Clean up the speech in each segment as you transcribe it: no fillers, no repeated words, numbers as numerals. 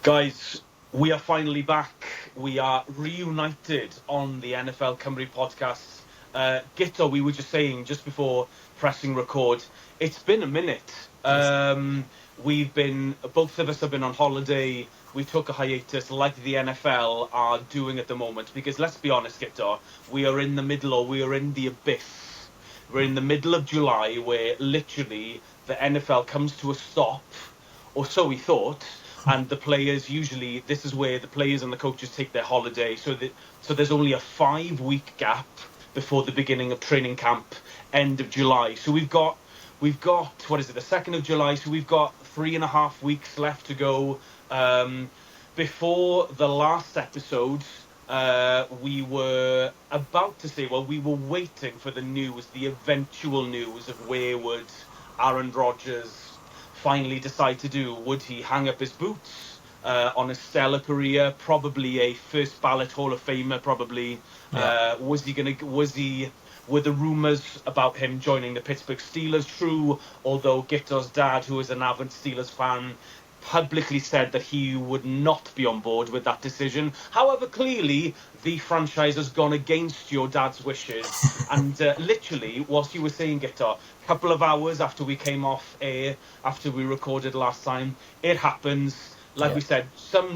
Guys, we are finally back. We are reunited on the NFL Cymru Podcast. Guto, we were just saying just before pressing record, it's been a minute. Both of us have been on holiday. We took a hiatus like the NFL are doing at the moment because let's be honest, Guto, we are in the abyss. We're in the middle of July where literally the NFL comes to a stop, or so we thought. And the players usually, this is where the players and the coaches take their holiday. So there's only a 5-week gap before the beginning of training camp, end of July. So we've got what is it, the 2nd of July? So we've got 3.5 weeks left to go. Before the last episode, we were about to say, we were waiting for the eventual news of where would Aaron Rodgers finally decide to do. Would he hang up his boots on a stellar career, probably a first ballot Hall of Famer, probably? Yeah. Were the rumours about him joining the Pittsburgh Steelers true? Although Guto's dad, who is an avid Steelers fan, publicly said that he would not be on board with that decision. However, clearly the franchise has gone against your dad's wishes. And literally, whilst you were saying, Guto, a couple of hours after we came off air, after we recorded last time, it happens. Like we said,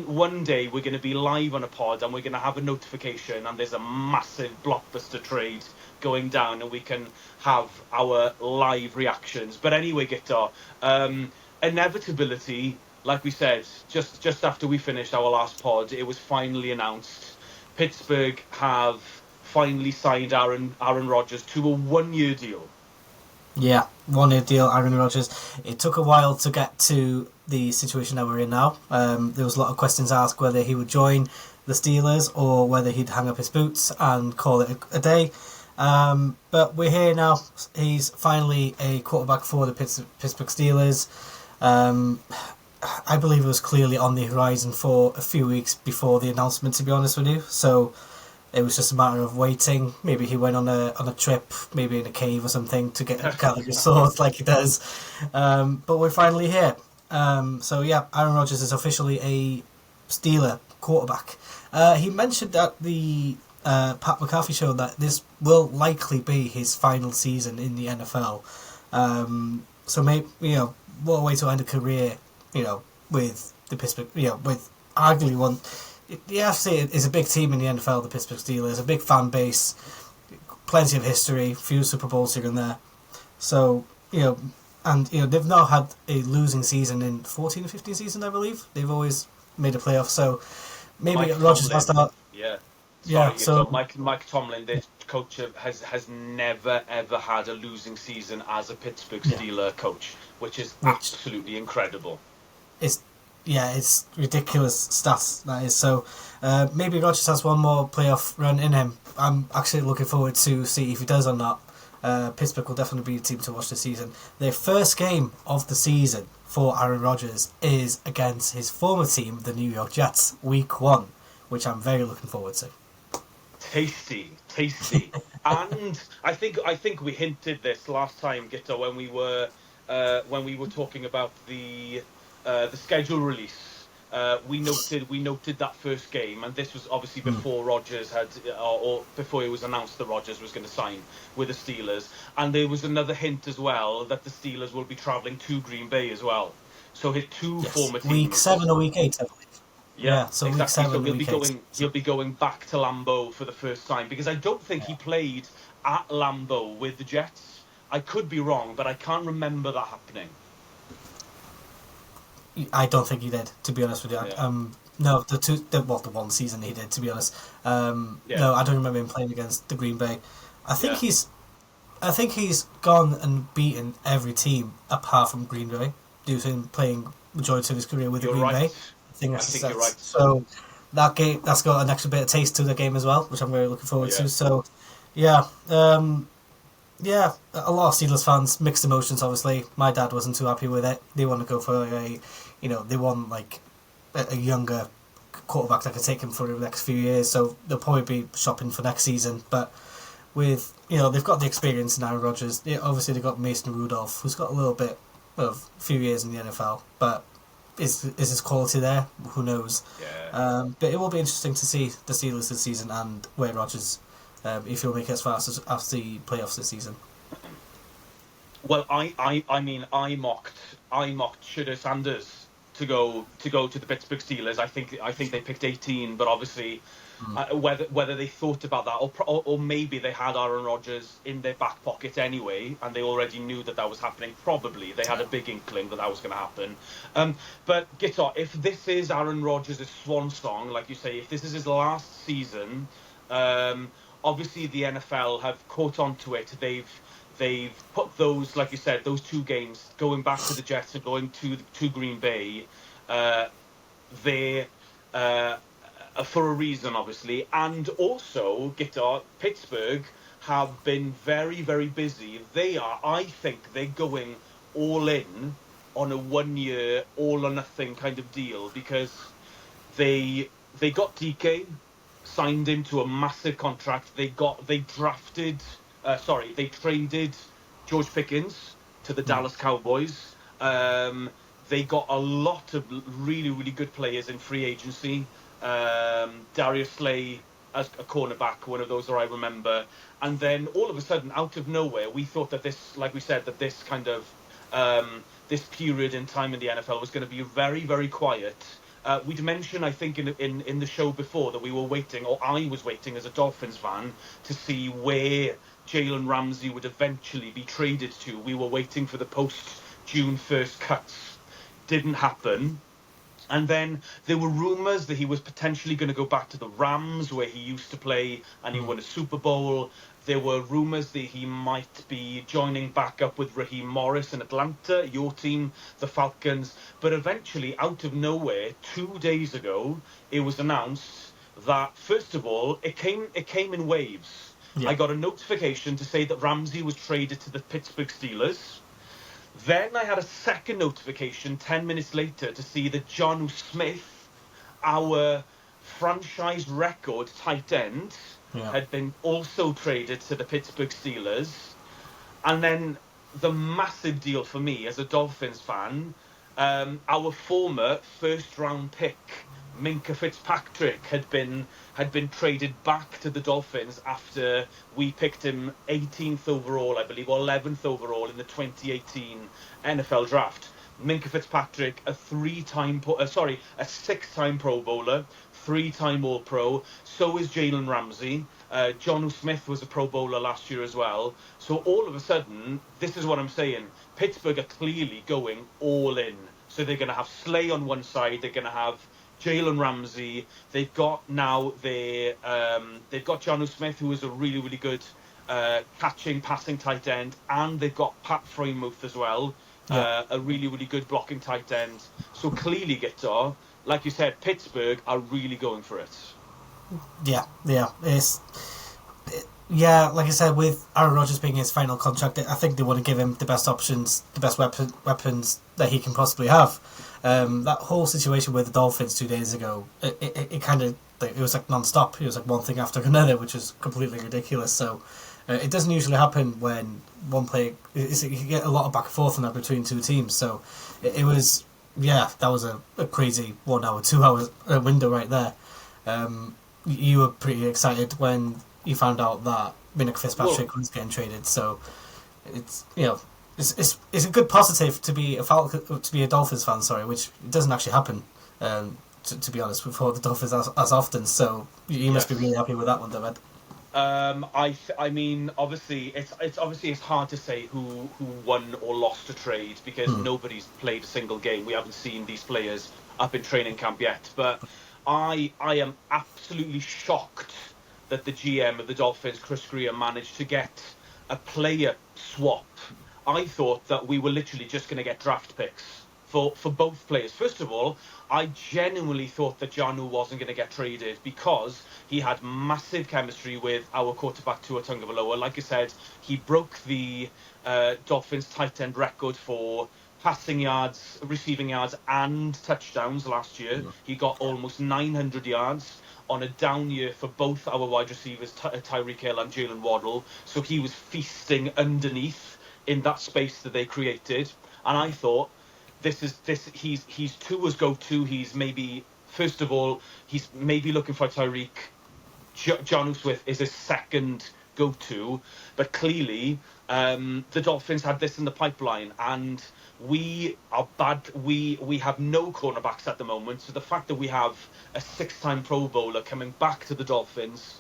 one day we're going to be live on a pod and we're going to have a notification and there's a massive blockbuster trade going down and we can have our live reactions. But anyway, Guto, inevitability, like we said, just after we finished our last pod, it was finally announced. Pittsburgh have finally signed Aaron Rodgers to a 1-year deal. Yeah, 1-year deal, Aaron Rodgers. It took a while to get to the situation that we're in now. There was a lot of questions asked whether he would join the Steelers or whether he'd hang up his boots and call it a day. But we're here now. He's finally a quarterback for the Pittsburgh Steelers. I believe it was clearly on the horizon for a few weeks before the announcement, to be honest with you. So it was just a matter of waiting. Maybe he went on a trip, maybe in a cave or something, to gather his thoughts like he does. But we're finally here. So yeah, Aaron Rodgers is officially a Steeler quarterback. He mentioned at the Pat McAfee show that this will likely be his final season in the NFL. So maybe, what a way to end a career, with the Pittsburgh, with arguably one. You have to say it is a big team in the NFL, the Pittsburgh Steelers, a big fan base, plenty of history, few Super Bowls here and there. So, they've now had a losing season in 14 or 15 seasons, I believe. They've always made a playoff, so maybe Rodgers has to... So Mike Tomlin, the coach, has never ever had a losing season as a Pittsburgh Steelers coach, which is absolutely incredible. It's ridiculous stats, that is. So maybe Rodgers has one more playoff run in him. I'm actually looking forward to see if he does or not. Pittsburgh will definitely be a team to watch this season. Their first game of the season for Aaron Rodgers is against his former team, the New York Jets, Week 1, which I'm very looking forward to. Tasty. And I think we hinted this last time, Guto, when we were talking about the schedule release. We noted that first game, and this was obviously before Rodgers had, or before it was announced that Rodgers was going to sign with the Steelers. And there was another hint as well that the Steelers will be travelling to Green Bay as well. So his two former teams. Week 7 or Week 8, I believe. Yeah, so exactly. Week 7 So he'll be going back to Lambeau for the first time, because I don't think he played at Lambeau with the Jets. I could be wrong, but I can't remember that happening. I don't think he did, to be honest with you. Yeah. No, the one season he did, to be honest. No, I don't remember him playing against the Green Bay. I think he's gone and beaten every team apart from Green Bay due to him playing majority of his career with the Green Bay. I think you're right. So that game, that's got an extra bit of taste to the game as well, which I'm very looking forward to. So, a lot of Steelers fans, mixed emotions, obviously. My dad wasn't too happy with it. They want to go for they want like a younger quarterback that can take him for the next few years. So they'll probably be shopping for next season. But with, they've got the experience in Aaron Rodgers. Obviously they've got Mason Rudolph, who's got a little bit of a few years in the NFL. But is his quality there? Who knows? Yeah. But it will be interesting to see the Steelers this season and where Rodgers, if he'll make it as far as the playoffs this season. Well, I mocked Shedeur Sanders to go to the Pittsburgh Steelers. I think they picked 18, but obviously whether they thought about that or maybe they had Aaron Rodgers in their back pocket anyway, and they already knew that was happening. Probably they had a big inkling that was going to happen. But Guto, if this is Aaron Rodgers' swan song, like you say, if this is his last season, obviously the NFL have caught on to it. They've put those, like you said, those two games, going back to the Jets and going to Green Bay, they're for a reason, obviously. And also, Pittsburgh have been very, very busy. I think they're going all in on a 1 year, all or nothing kind of deal, because they got DK, signed him to a massive contract. They traded George Pickens to the Dallas Cowboys. They got a lot of really, really good players in free agency. Darius Slay as a cornerback, one of those that I remember. And then all of a sudden, out of nowhere, we thought that this, like we said, that this kind of this period in time in the NFL was going to be very, very quiet. We'd mentioned, I think, in the show before that we were waiting, or I was waiting as a Dolphins fan, to see where Jalen Ramsey would eventually be traded to. We were waiting for the post-June 1st cuts. Didn't happen. And then there were rumours that he was potentially going to go back to the Rams, where he used to play, and he won a Super Bowl. There were rumours that he might be joining back up with Raheem Morris in Atlanta, your team, the Falcons. But eventually, out of nowhere, 2 days ago, it was announced that, first of all, it came in waves. Yeah. I got a notification to say that Ramsey was traded to the Pittsburgh Steelers. Then I had a second notification 10 minutes later to see that Jonnu Smith, our franchise record tight end, had been also traded to the Pittsburgh Steelers. And then the massive deal for me as a Dolphins fan, our former first-round pick, Minkah Fitzpatrick, had been traded back to the Dolphins after we picked him 18th overall, I believe, or 11th overall in the 2018 NFL draft. Minkah Fitzpatrick, a six-time Pro Bowler, 3-time All-Pro. So is Jalen Ramsey. Jonnu Smith was a Pro Bowler last year as well. So all of a sudden, this is what I'm saying. Pittsburgh are clearly going all in. So they're going to have Slay on one side. They're going to have Jalen Ramsey. They've got Jonnu Smith, who is a really, really good passing tight end, and they've got Pat Freiermuth as well, a really, really good blocking tight end. So clearly, Guto, like you said, Pittsburgh are really going for it. Yeah. Like I said, with Aaron Rodgers being his final contract, I think they want to give him the best options, the best weapons that he can possibly have. That whole situation with the Dolphins 2 days ago, it was like non-stop. It was like one thing after another, which was completely ridiculous. So it doesn't usually happen when one player... You get a lot of back and forth on that between two teams. So it was... Yeah, that was a crazy 1 hour, 2 hour window right there. You were pretty excited when you found out that Minkah Fitzpatrick was getting traded. So it's it's a good positive to be a Dolphins fan. Sorry, which doesn't actually happen. To be honest, for the Dolphins as often. So you must be really happy with that one, David. I mean, obviously, it's hard to say who won or lost a trade because nobody's played a single game. We haven't seen these players up in training camp yet. But I am absolutely shocked that the GM of the Dolphins, Chris Greer, managed to get a player swap. I thought that we were literally just going to get draft picks for both players. First of all, I genuinely thought that Jonnu wasn't going to get traded because he had massive chemistry with our quarterback Tua Tagovailoa. Like I said, he broke the Dolphins tight end record for passing yards, receiving yards, and touchdowns last year. He got almost 900 yards on a down year for both our wide receivers, Tyreek Hill and Jalen Waddle. So he was feasting underneath in that space that they created. And I thought, he's Tua's go-to. He's maybe, first of all, he's maybe looking for Tyreek. Jonnu Smith is his second go-to, but clearly the Dolphins had this in the pipeline, and we are bad. We have no cornerbacks at the moment, so the fact that we have a 6-time Pro Bowler coming back to the Dolphins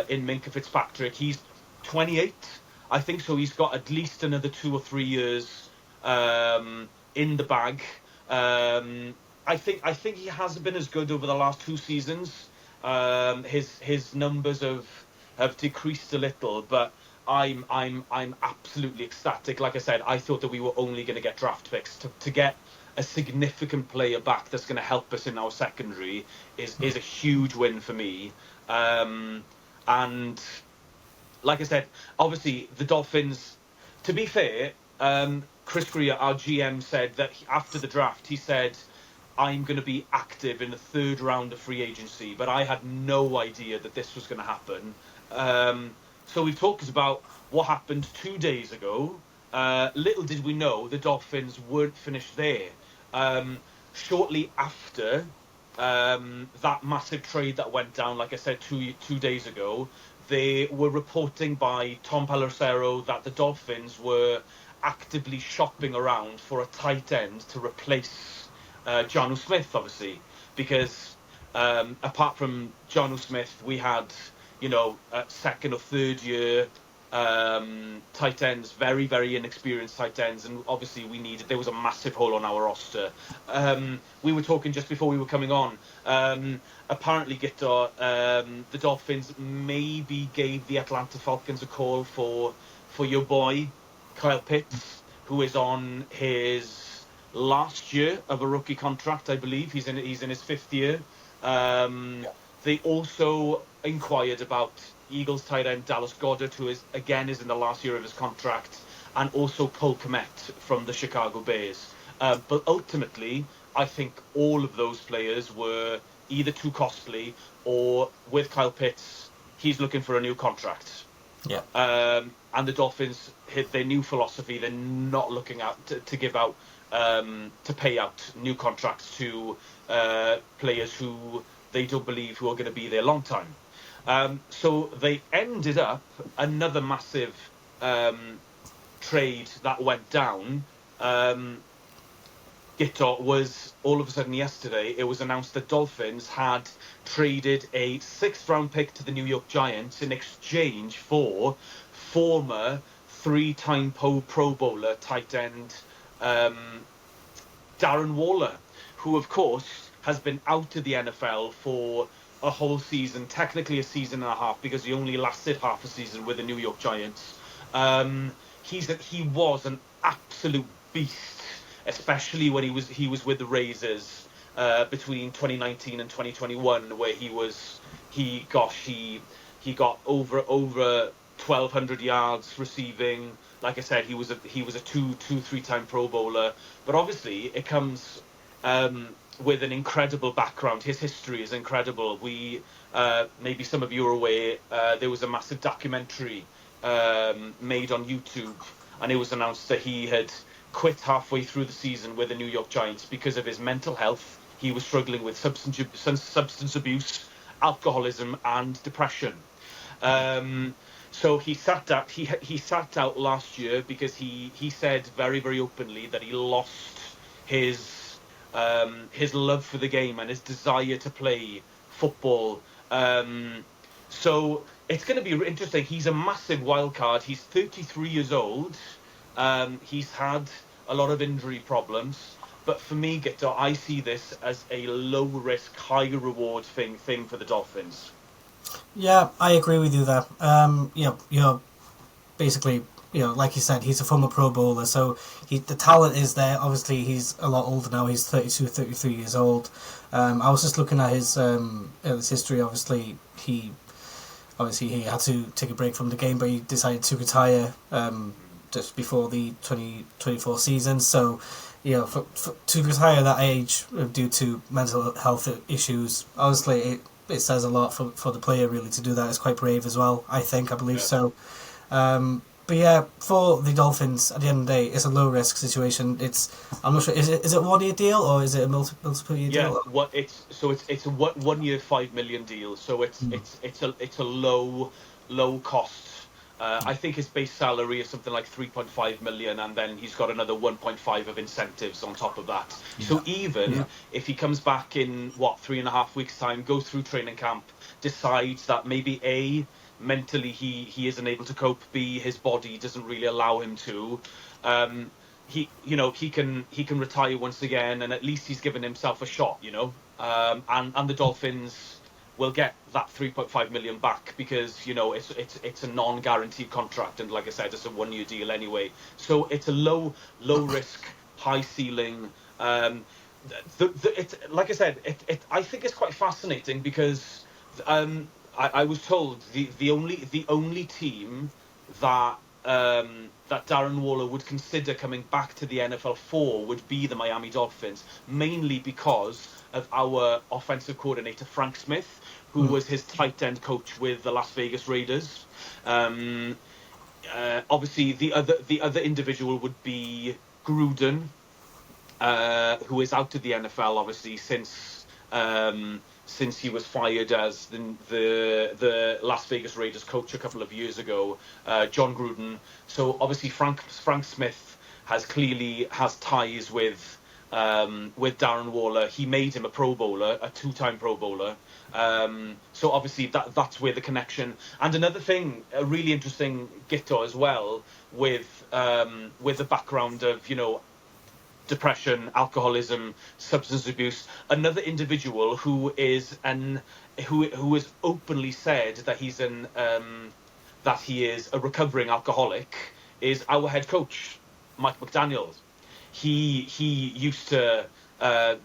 in Minkah Fitzpatrick, he's 28, I think, so he's got at least another 2 or 3 years in the bag. I think he hasn't been as good over the last 2 seasons. His numbers have decreased a little, but I'm absolutely ecstatic. Like I said, I thought that we were only going to get draft picks. To get a significant player back that's going to help us in our secondary is a huge win for me. And like I said, obviously the Dolphins, to be fair, Chris Greer, our GM, said that after the draft, he said, I'm going to be active in the 3rd round of free agency, but I had no idea that this was going to happen. So we've talked about what happened 2 days ago. Little did we know the Dolphins weren't finished there. Shortly after that massive trade that went down, like I said, two days ago, they were reporting by Tom Pelissero that the Dolphins were actively shopping around for a tight end to replace Jonnu Smith, obviously, because apart from Jonnu Smith, we had, second or third year tight ends, very, very inexperienced tight ends, and obviously there was a massive hole on our roster. We were talking just before we were coming on. Apparently, Guto, the Dolphins maybe gave the Atlanta Falcons a call for your boy Kyle Pitts, who is on his last year of a rookie contract, I believe. He's in his 5th year. They also inquired about Eagles tight end Dallas Goedert, who is in the last year of his contract, and also Cole Kmet from the Chicago Bears. But ultimately, I think all of those players were either too costly, or with Kyle Pitts, he's looking for a new contract. Yeah. And the Dolphins hit their new philosophy. They're not looking to give out to pay out new contracts to players who they don't believe who are going to be there long time. So they ended up another massive trade that went down. Guto, was all of a sudden yesterday, it was announced that Dolphins had traded a 6th round pick to the New York Giants in exchange for former 3-time Pro Bowler tight end Darren Waller, who of course has been out of the NFL for a whole season, technically a season and a half, because he only lasted half a season with the New York Giants. He was an absolute beast, especially when he was with the Razors between 2019 and 2021, where he got over 1,200 yards receiving. Like I said, he was a 3-time Pro Bowler, but obviously it comes with an incredible background. His history is incredible. We maybe some of you are aware, there was a massive documentary made on YouTube, and it was announced that he had quit halfway through the season with the New York Giants because of his mental health. He was struggling with substance abuse, alcoholism, and depression. So he sat out last year because he said very, very openly that he lost his love for the game and his desire to play football. So it's going to be interesting. He's a massive wild card. He's 33 years old. He's had a lot of injury problems. But for me, Guto, I see this as a low-risk, high-reward thing for the Dolphins. Yeah, I agree with you there. You're basically, like you said, he's a former Pro Bowler, so the talent is there. Obviously, he's a lot older now. He's 32, 33 years old. I was just looking at his history. Obviously, he had to take a break from the game, but he decided to retire just before the 2024 season. So, to retire at that age due to mental health issues, honestly, it says a lot for the player really to do that. It's quite brave as well, I believe so. But But yeah, for the Dolphins, at the end of the day, it's a low risk situation. I'm not sure. Is it a 1 year deal or is it a multiple year deal? Yeah, it's a 1 year $5 million deal. So it's a low cost. I think his base salary is something like 3.5 million, and then he's got another 1.5 of incentives on top of that. Yeah. So even if he comes back in 3.5 weeks' time, goes through training camp, decides that maybe mentally he isn't able to cope, B, his body doesn't really allow him to, he can retire once again, and at least he's given himself a shot, and the Dolphins will get that 3.5 million back because it's a non-guaranteed contract, and like I said, it's a 1 year deal anyway. So it's a low risk, high ceiling. It's like I said, I think it's quite fascinating because I was told the only team that Darren Waller would consider coming back to the NFL for would be the Miami Dolphins, mainly because of our offensive coordinator Frank Smith, who was his tight end coach with the Las Vegas Raiders. Obviously, the other individual would be Gruden, who is out of the NFL obviously since he was fired as the Las Vegas Raiders coach a couple of years ago, John Gruden. So obviously Frank Smith has ties with Darren Waller. He made him a Pro Bowler, a 2-time Pro Bowler. So obviously that's where the connection. And another thing, a really interesting Guto as well, with the background of depression, alcoholism, substance abuse. Another individual who has openly said that he is a recovering alcoholic is our head coach, Mike McDaniel. He used to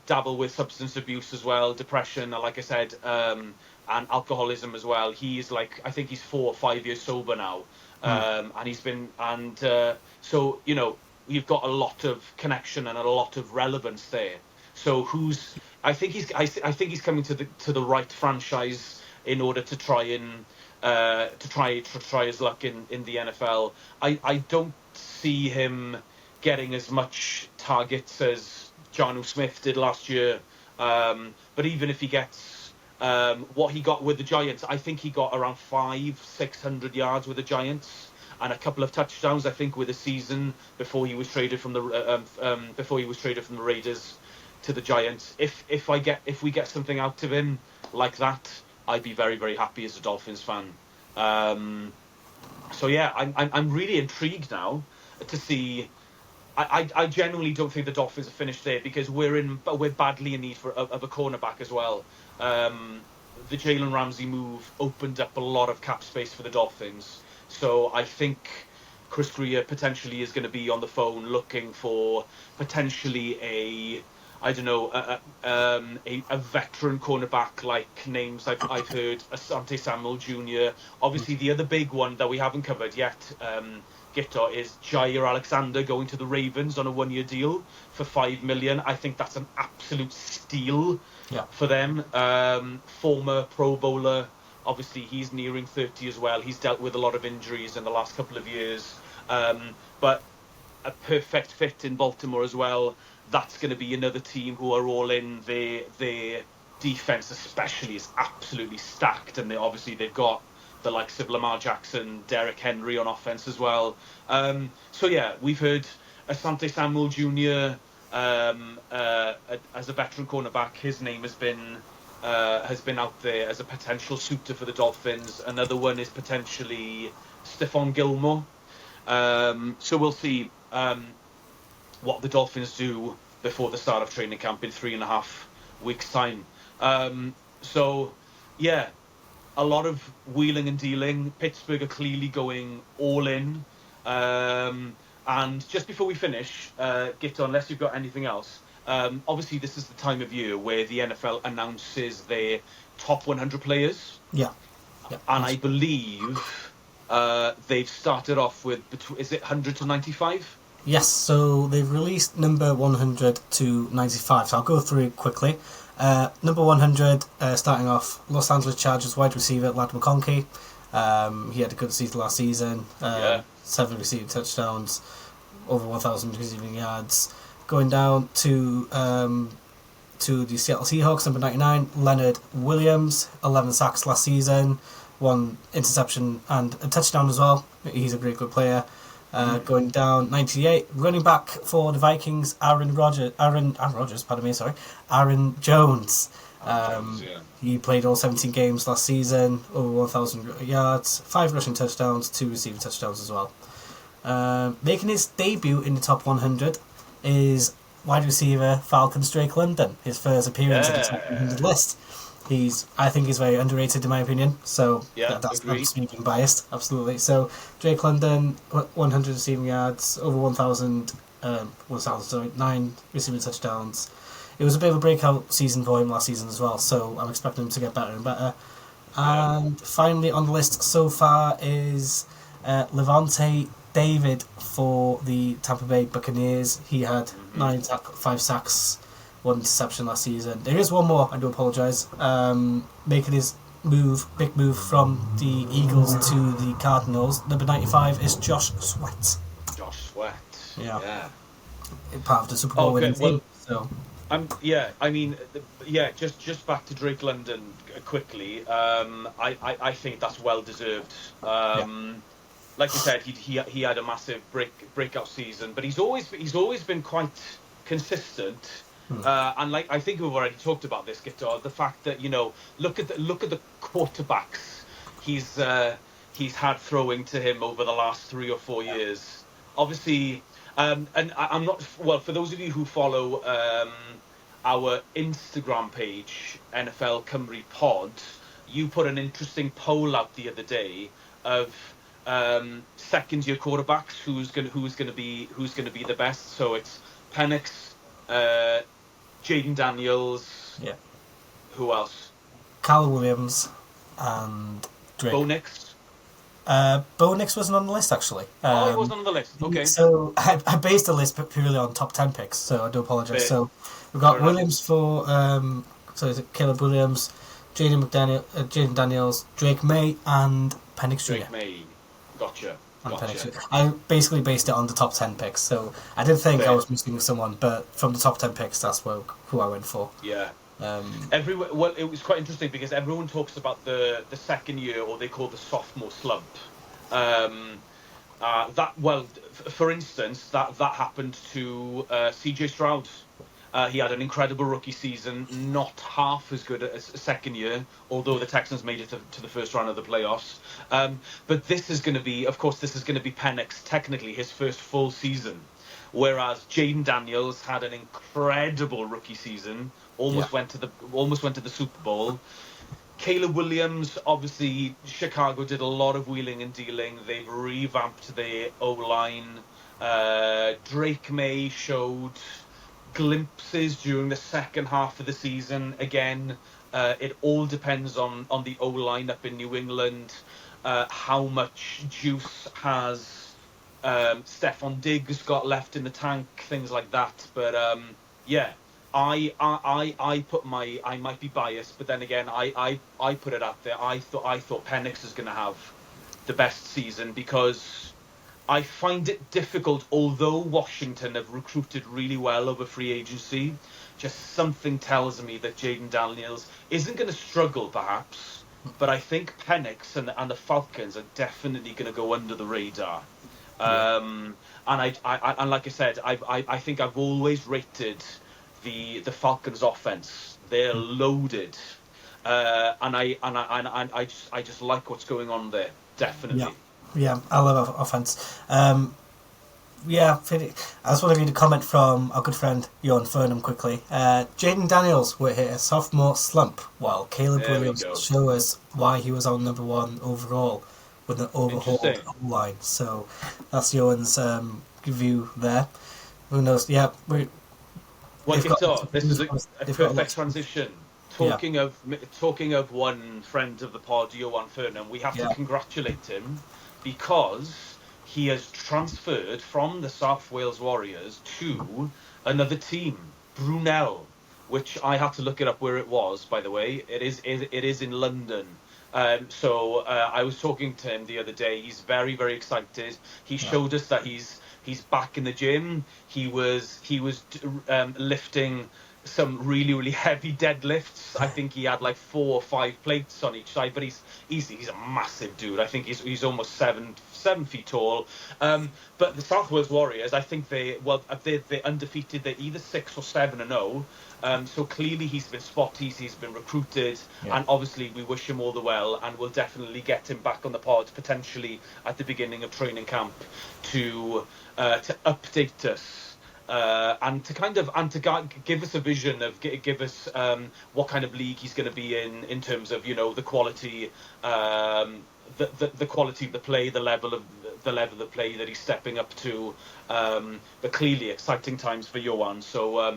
dabble with substance abuse as well, depression, like I said, and alcoholism as well. He's I think he's 4 or 5 years sober now, and he's been, and so you've got a lot of connection and a lot of relevance there. So I think he's coming to the right franchise in order to try and try his luck in the NFL. I don't see him getting as much targets as Jonnu Smith did last year, but even if he gets what he got with the Giants, I think he got around 500-600 yards with the Giants and a couple of touchdowns, I think, with a season before he was traded from the Raiders to the Giants. If we get something out of him like that, I'd be very, very happy as a Dolphins fan. So yeah, I'm really intrigued now to see. I genuinely don't think the Dolphins are finished there because we're badly in need of a cornerback as well. The Jalen Ramsey move opened up a lot of cap space for the Dolphins. So I think Chris Greer potentially is going to be on the phone looking for potentially a veteran cornerback, like names I've heard, Asante Samuel Jr. Obviously, the other big one that we haven't covered yet, Guto, is Jair Alexander going to the Ravens on a 1 year deal for $5 million. I think that's an absolute steal for them. Former Pro Bowler. Obviously, he's nearing 30 as well. He's dealt with a lot of injuries in the last couple of years. But a perfect fit in Baltimore as well. That's going to be another team who are all in. Their defense especially is absolutely stacked. And they've got the likes of Lamar Jackson, Derrick Henry on offense as well. So yeah, we've heard Asante Samuel Jr. As a veteran cornerback. His name has been out there as a potential suitor for the Dolphins. Another one is potentially Stephon Gilmore. So we'll see what the Dolphins do before the start of training camp in 3.5 weeks' time. So yeah, a lot of wheeling and dealing. Pittsburgh are clearly going all in. And just before we finish, Guto, unless you've got anything else, obviously this is the time of year where the NFL announces their top 100 players. Yeah. And I believe they've started off with, is it 100 to 95? Yes, so they've released number 100 to 95, so I'll go through it quickly. Number 100, starting off, Los Angeles Chargers wide receiver Lad McConkey. He had a good season last season. 7 receiving touchdowns, over 1,000 receiving yards. Going down to the Seattle Seahawks, number 99, Leonard Williams, 11 sacks last season, 1 interception and a touchdown as well. He's a great good player. Going down, 98, running back for the Vikings, Aaron Jones. He played all 17 games last season, over 1,000 yards, 5 rushing touchdowns, 2 receiving touchdowns as well. Making his debut in the top 100 is wide receiver Falcons Drake London, his first appearance at the top 100 list. I think he's very underrated in my opinion, so that's me being biased, absolutely. So Drake London, 100 receiving yards, over 9 receiving touchdowns. It was a bit of a breakout season for him last season as well, so I'm expecting him to get better and better. And finally on the list so far is Levante David for the Tampa Bay Buccaneers. He had 5 sacks, 1 interception last season. There is one more, I do apologise. Making his big move from the Eagles to the Cardinals. Number 95 is Josh Sweat. Yeah. Part of the Super Bowl winning team. So. Just back to Drake London quickly. I think that's well deserved. Like you said, he had a massive breakout season, but he's always been quite consistent. And like I think we've already talked about this, Guto, the fact that look at the quarterbacks he's had throwing to him over the last 3 or 4 years. Obviously, and I'm not for those of you who follow our Instagram page, NFL Cymru Pod, you put an interesting poll out the other day of second-year quarterbacks who's going to be the best. So it's Penix, Jaden Daniels. Yeah. Who else? Cal Williams and Drake. Bo Nix. Bo Nix wasn't on the list actually. He wasn't on the list. Okay. So I based the list purely on top 10 picks. So I do apologise. Fair. So we've got Williams for is it Caleb Williams, Jaden Daniels, Drake May, and Penix Jr. Drake May. Gotcha. I basically based it on the top 10 picks, so I did think I was missing someone, but from the top 10 picks, that's who I went for. Yeah. It was quite interesting because everyone talks about the second year, or they call the sophomore slump. For instance, that happened to CJ Stroud. He had an incredible rookie season, not half as good as second year, although the Texans made it to the first round of the playoffs. But this is going to be Penix, technically his first full season, whereas Jaden Daniels had an incredible rookie season, almost went to the Super Bowl. Caleb Williams, obviously, Chicago did a lot of wheeling and dealing. They've revamped their O-line. Drake May showed glimpses during the second half of the season. Again, it all depends on the O-line up in New England, how much juice has Stephon Diggs got left in the tank, things like that. But I might be biased, but then again, I put it out there. I thought Penix is going to have the best season because I find it difficult, although Washington have recruited really well over free agency, just something tells me that Jaden Daniels isn't going to struggle, perhaps, but I think Penix and the Falcons are definitely going to go under the radar. And like I said, I think I've always rated the Falcons' offense. They're loaded, and I just like what's going on there. Definitely. Yeah, I love offense. I just want to read a comment from our good friend Johan Furnham quickly. Jaden Daniels will hit a sophomore slump, while Caleb Williams will show us why he was on number 1 overall with an overhauled O-line. So that's Johan's view there. Who knows? Yeah, this is a perfect transition. Talking of one friend of the pod, Johan Furnham, we have to congratulate him, because he has transferred from the South Wales Warriors to another team, Brunel, which I had to look it up where it was, by the way. It is in London. So I was talking to him the other day. He's very, very excited. He showed us that he's back in the gym. He was lifting some really, really heavy deadlifts. I think he had like 4 or 5 plates on each side, but he's a massive dude. I think he's almost 7 feet tall. But the South Wales Warriors, I think they're undefeated. They're either 6 or 7-0. So clearly he's been spotted, he's been recruited, and obviously we wish him all the well, and we'll definitely get him back on the pod potentially at the beginning of training camp to update us. And to give us a vision of give us what kind of league he's going to be in terms of the quality, the quality of the play, the level of play that he's stepping up to. But clearly exciting times for Johan. So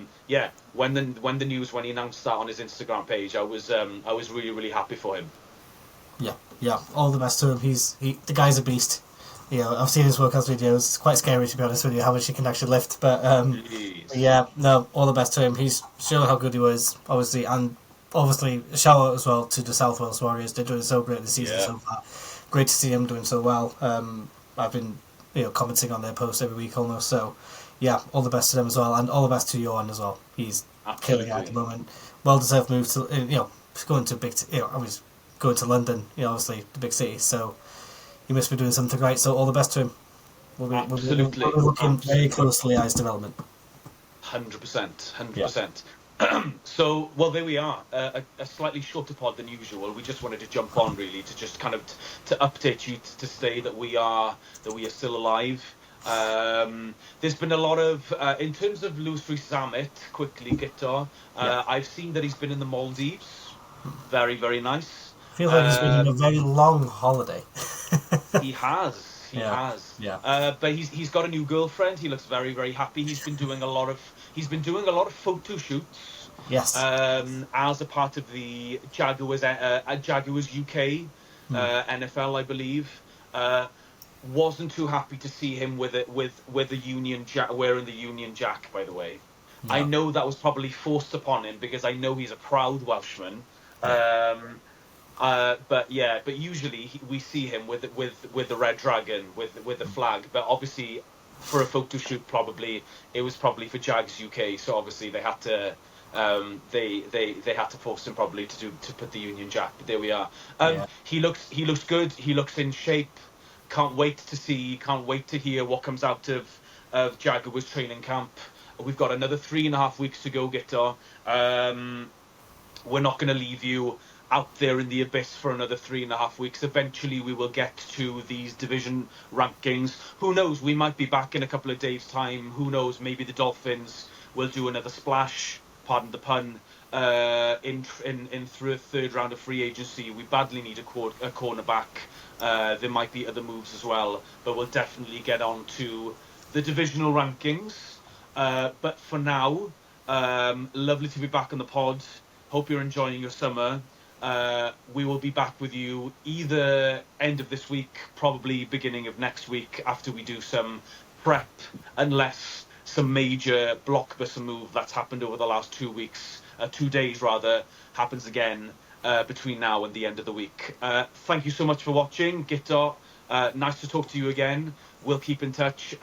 when he announced that on his Instagram page, I was really, really happy for him. Yeah, all the best to him. The guy's a beast. I've seen his workout videos. It's quite scary, to be honest with you, how much he can actually lift. But all the best to him. He's showing how good he was, obviously, and obviously a shout out as well to the South Wales Warriors. They're doing so great this season so far. Great to see him doing so well. I've been commenting on their posts every week almost. So all the best to them as well, and all the best to Johan as well. He's killing it at the moment. Well deserved move to going to big. I was going to London. Obviously the big city. So. He must be doing something right, so all the best to him. We'll be looking very closely at his development. 100%. So, well, there we are. A slightly shorter pod than usual. We just wanted to jump on, really, to just kind of to update you to say that we are still alive. There's been a lot of, in terms of Louis Zamet, quickly, Guto, I've seen that he's been in the Maldives. Very, very nice. I feel like he's been on a very long holiday. He has. Yeah. But he's got a new girlfriend. He looks very, very happy. He's been doing a lot of photo shoots. Yes. As a part of the Jaguars UK NFL, I believe. Wasn't too happy to see him with the Union Jack, wearing the Union Jack. By the way, I know that was probably forced upon him because I know he's a proud Welshman. But usually we see him with the red dragon, with the flag. But obviously, for a photo shoot, it was probably for Jags UK. So obviously they had to they had to force him probably to put the Union Jack. But there we are. He looks good. He looks in shape. Can't wait to hear what comes out of Jaguars training camp. We've got another 3.5 weeks to go, Guto. We're not going to leave you out there in the abyss for another 3.5 weeks. Eventually we will get to these division rankings. Who knows, we might be back in a couple of days' time. Who knows, maybe the Dolphins will do another splash, pardon the pun, in through a third round of free agency. We badly need a cornerback. There might be other moves as well, but we'll definitely get on to the divisional rankings. But for now, lovely to be back on the pod. Hope you're enjoying your summer. We will be back with you either end of this week, probably beginning of next week, after we do some prep, unless some major blockbuster move that's happened over the last 2 weeks, 2 days rather, happens again between now and the end of the week. Thank you so much for watching, Guto. Nice to talk to you again. We'll keep in touch.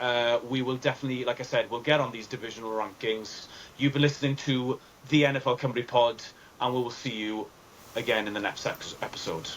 We will definitely, like I said, we'll get on these divisional rankings. You've been listening to the NFL Cymru Pod, and we will see you again in the next episode.